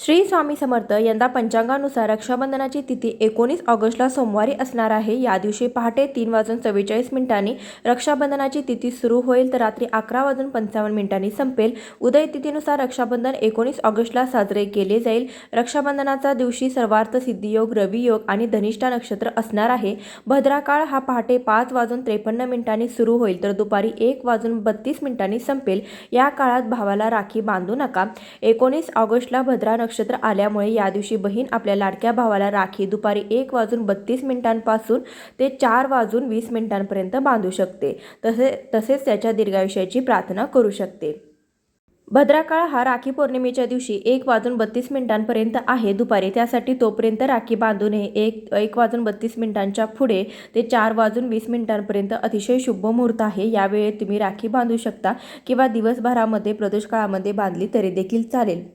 श्री स्वामी समर्थ यंदा पंचांगानुसार रक्षाबंधनाची तिथी 19 ऑगस्टला सोमवारी असणार आहे। या दिवशी पहाटे 3:44 रक्षाबंधनाची तिथी सुरू होईल तर रात्री 11:55 संपेल। उदय तिथीनुसार रक्षाबंधन 19 ऑगस्टला साजरे केले जाईल। रक्षाबंधनाचा दिवशी सर्वार्थ सिद्धियोग, रवियोग आणि धनिष्ठा नक्षत्र असणार आहे। भद्रा काळ हा पहाटे 5:53 सुरू होईल तर दुपारी 1:32 संपेल। या काळात भावाला राखी बांधू नका। 19 ऑगस्टला भद्रा नक्षत्र आल्यामुळे या दिवशी बहीण आपल्या लाडक्या भावाला राखी दुपारी 1:32 पासून ते 4:20 पर्यंत बांधू शकते। तसेच त्याच्या दीर्घायुष्याची प्रार्थना करू शकते। भद्रा काळ हा राखी पौर्णिमेच्या दिवशी 1:32 पर्यंत आहे दुपारी, त्यासाठी तोपर्यंत राखी बांधू नये। 1:32 पुढे ते 4:20 पर्यंत अतिशय शुभ मुहूर्त आहे। यावेळी तुम्ही राखी बांधू शकता किंवा दिवसभरामध्ये प्रदोष काळामध्ये बांधली तरी देखील चालेल।